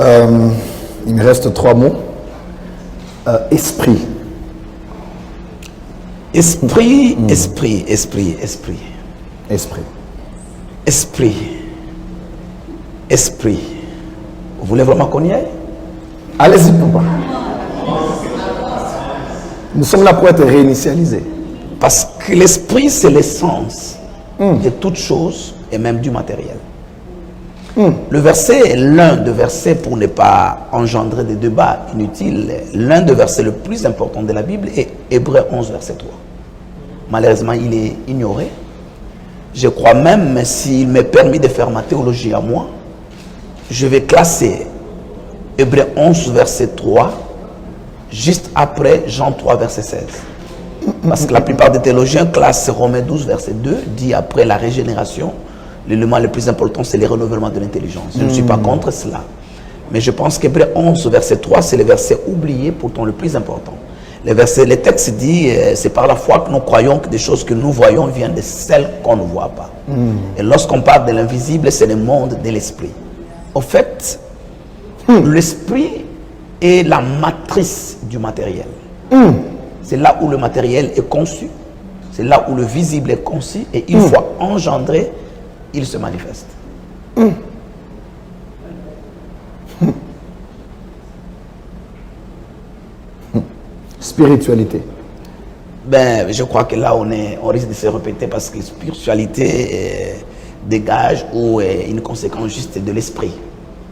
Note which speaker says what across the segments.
Speaker 1: Il me reste 3 mots. Esprit.
Speaker 2: Esprit. Vous voulez vraiment qu'on y aille?
Speaker 1: Allez-y, papa. Nous sommes là pour être réinitialisés.
Speaker 2: Parce que l'esprit, c'est l'essence de toute chose et même du matériel. Le verset, l'un des versets, pour ne pas engendrer des débats inutiles, l'un des versets le plus important de la Bible est Hébreux 11, verset 3. Malheureusement, il est ignoré. Je crois même, s'il m'est permis de faire ma théologie à moi, je vais classer Hébreux 11, verset 3, juste après Jean 3, verset 16. Parce que la plupart des théologiens classent Romains 12, verset 2, dit après la régénération, l'élément le plus important, c'est le renouvellement de l'intelligence. Je ne suis pas contre cela. Mais je pense qu'Hébreux 11, verset 3, c'est le verset oublié, pourtant le plus important. Le texte dit, c'est par la foi que nous croyons que des choses que nous voyons viennent de celles qu'on ne voit pas. Et lorsqu'on parle de l'invisible, c'est le monde de l'esprit. Au fait, l'esprit est la matrice du matériel. C'est là où le matériel est conçu. C'est là où le visible est conçu. Et une fois engendré, il se manifeste.
Speaker 1: Spiritualité.
Speaker 2: Ben, je crois que là, on risque de se répéter parce que spiritualité dégage ou est une conséquence juste de l'esprit.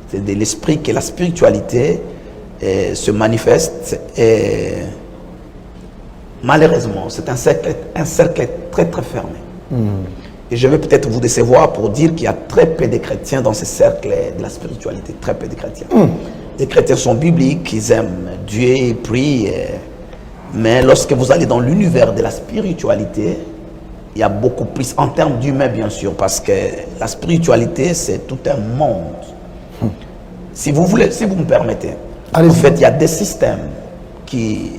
Speaker 2: C'est de l'esprit que la spiritualité se manifeste. Et malheureusement, c'est un cercle très très fermé. Et je vais peut-être vous décevoir pour dire qu'il y a très peu de chrétiens dans ce cercle de la spiritualité. Très peu de chrétiens. Les chrétiens sont bibliques, ils aiment Dieu, ils prient. Mais lorsque vous allez dans l'univers de la spiritualité, il y a beaucoup plus, en termes d'humain bien sûr, parce que la spiritualité, c'est tout un monde. Si vous me permettez, en fait, il y a des systèmes qui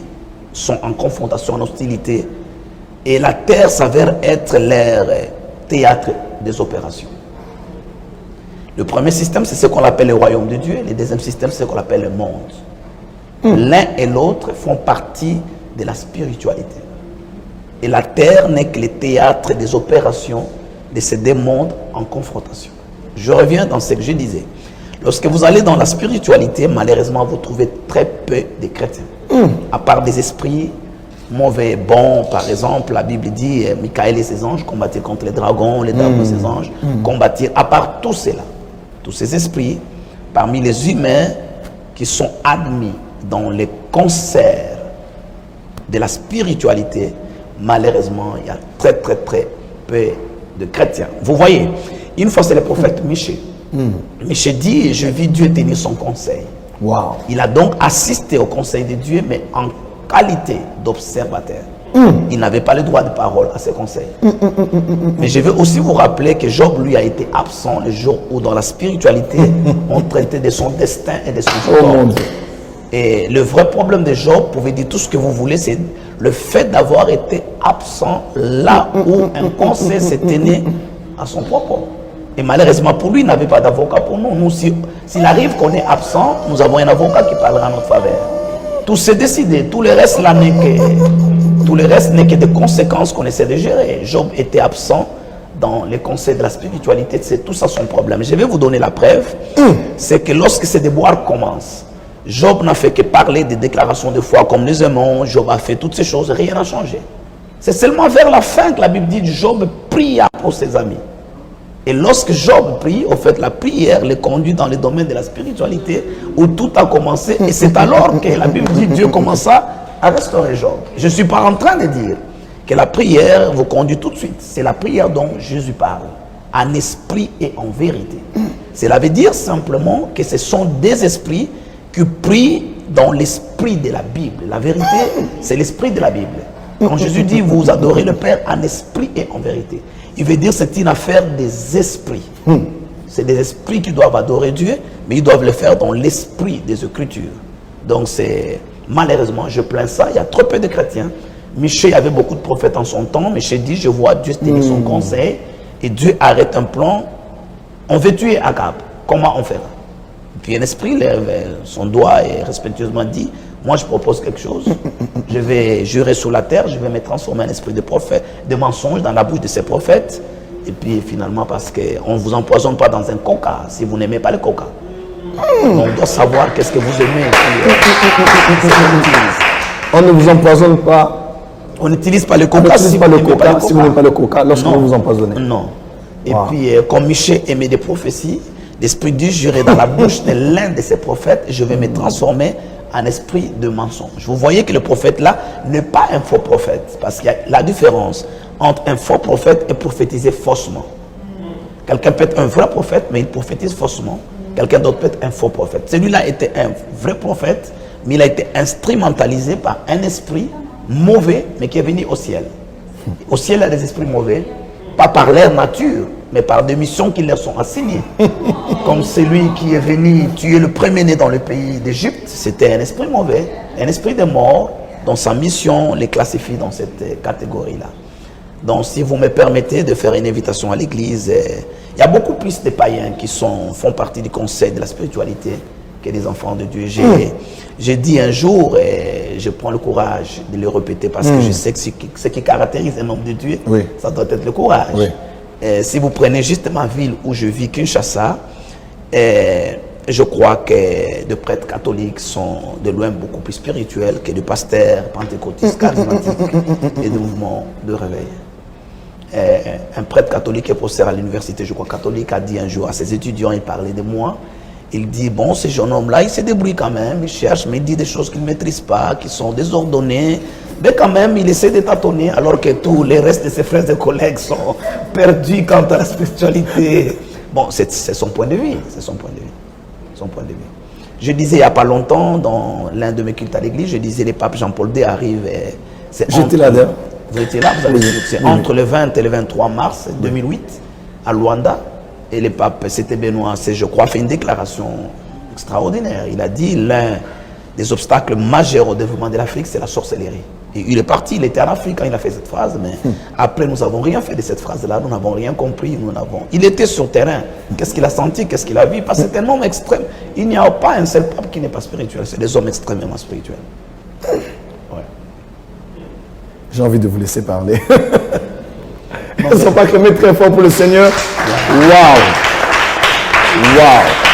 Speaker 2: sont en confrontation, en hostilité, et la terre s'avère être leur théâtre des opérations. Le premier système, c'est ce qu'on appelle le royaume de Dieu. Le deuxième système, c'est ce qu'on appelle le monde. L'un et l'autre font partie de la spiritualité. Et la terre n'est que le théâtre des opérations de ces deux mondes en confrontation. Je reviens dans ce que je disais. Lorsque vous allez dans la spiritualité, malheureusement, vous trouvez très peu de chrétiens. À part des esprits mauvais, bons, par exemple, la Bible dit Michael et ses anges combattirent contre les dragons et ses anges combattirent. À part tout cela, tous ces esprits, parmi les humains qui sont admis dans les concerts de la spiritualité, malheureusement, il y a très très très peu de chrétiens. Vous voyez, une fois c'est le prophète Michée. Michée dit, je vis Dieu tenir son conseil.
Speaker 1: Wow.
Speaker 2: Il a donc assisté au conseil de Dieu, mais en qualité d'observateur. Il n'avait pas le droit de parole à ce conseil. Mais je veux aussi vous rappeler que Job, lui, a été absent le jour où, dans la spiritualité, on traitait de son destin et de son sort. Et le vrai problème de Job, vous pouvez dire tout ce que vous voulez, c'est le fait d'avoir été absent là où un conseil se tenait à son propos. Et malheureusement pour lui, il n'avait pas d'avocat pour nous. Nous, s'il arrive qu'on est absent, nous avons un avocat qui parlera en notre faveur. Tout s'est décidé, tout le reste là n'est que des conséquences qu'on essaie de gérer. Job était absent dans les conseils de la spiritualité, c'est tout ça son problème. Je vais vous donner la preuve, c'est que lorsque ces déboires commencent, Job n'a fait que parler des déclarations de foi comme nous aimons, Job a fait toutes ces choses, rien n'a changé. C'est seulement vers la fin que la Bible dit Job pria pour ses amis. Et lorsque Job prie, au fait, la prière le conduit dans le domaine de la spiritualité où tout a commencé. Et c'est alors que la Bible dit Dieu commença à restaurer Job. Je ne suis pas en train de dire que la prière vous conduit tout de suite. C'est la prière dont Jésus parle, en esprit et en vérité. Cela veut dire simplement que ce sont des esprits qui prient dans l'esprit de la Bible. La vérité, c'est l'esprit de la Bible. Quand Jésus dit vous adorez le Père en esprit et en vérité, il veut dire c'est une affaire des esprits. C'est des esprits qui doivent adorer Dieu, mais ils doivent le faire dans l'esprit des Écritures. Donc c'est malheureusement, je plains ça, il y a trop peu de chrétiens. Michée avait beaucoup de prophètes en son temps. Michée dit je vois Dieu tenir son conseil et Dieu arrête un plan. On veut tuer Akab. Comment on fera? Puis un esprit lève son doigt et respectueusement dit, moi je propose quelque chose, je vais jurer sur la terre, je vais me transformer en esprit de prophète, de mensonge dans la bouche de ces prophètes. Et puis finalement, parce qu'on ne vous empoisonne pas dans un coca si vous n'aimez pas le coca. On doit savoir qu'est-ce que vous aimez.
Speaker 1: On ne vous empoisonne pas.
Speaker 2: On n'utilise pas le coca
Speaker 1: si vous n'aimez pas le coca lorsque vous vous empoisonnez.
Speaker 2: Non. Et puis, comme Michel aimait des prophéties, l'esprit dit, jurer dans la bouche de l'un de ces prophètes, je vais me transformer en esprit de mensonge. Vous voyez que le prophète là n'est pas un faux prophète, parce qu'il y a la différence entre un faux prophète et prophétiser faussement. Quelqu'un peut être un vrai prophète, mais il prophétise faussement. Quelqu'un d'autre peut être un faux prophète. Celui-là était un vrai prophète, mais il a été instrumentalisé par un esprit mauvais, mais qui est venu au ciel. Au ciel, il y a des esprits mauvais, pas par leur nature, mais par des missions qui leur sont assignées. Comme celui qui est venu tuer le premier-né dans le pays d'Égypte, c'était un esprit mauvais, un esprit de mort, dont sa mission les classifie dans cette catégorie-là. Donc, si vous me permettez de faire une invitation à l'église, il y a beaucoup plus de païens qui font partie du conseil de la spiritualité que des enfants de Dieu. J'ai dit un jour, et je prends le courage de le répéter parce que je sais que ce qui caractérise un homme de Dieu, ça doit être le courage. Si vous prenez juste ma ville où je vis, Kinshasa, je crois que les prêtres catholiques sont de loin beaucoup plus spirituels que les pasteurs pentecôtistes, charismatiques et des mouvements de réveil. Un prêtre catholique qui est professeur à l'université, je crois catholique, a dit un jour à ses étudiants, il parlait de moi, il dit, bon, ce jeune homme-là, il se débrouille quand même, il cherche, mais il dit des choses qu'il ne maîtrise pas, qui sont désordonnées, mais quand même, il essaie de tâtonner, alors que tous les restes de ses frères et collègues sont perdus quant à la spiritualité. Bon, c'est son point de vue, c'est son point de vue. Son point de vue. Je disais il n'y a pas longtemps, dans l'un de mes cultes à l'église, je disais, le pape Jean-Paul II arrive.
Speaker 1: J'étais là d'ailleurs.
Speaker 2: Vous étiez là, vous avez c'est entre le 20 et le 23 mars 2008, à Luanda. Et le pape, c'était Benoît, je crois, fait une déclaration extraordinaire. Il a dit, l'un des obstacles majeurs au développement de l'Afrique, c'est la sorcellerie. Et il est parti, il était en Afrique quand il a fait cette phrase, mais après, nous n'avons rien fait de cette phrase-là, nous n'avons rien compris, Il était sur le terrain. Qu'est-ce qu'il a senti, qu'est-ce qu'il a vu? Parce que c'est un homme extrême. Il n'y a pas un seul pape qui n'est pas spirituel, c'est des hommes extrêmement spirituels.
Speaker 1: J'ai envie de vous laisser parler. Ils ne sont pas créés très fort pour le Seigneur. Waouh! Waouh!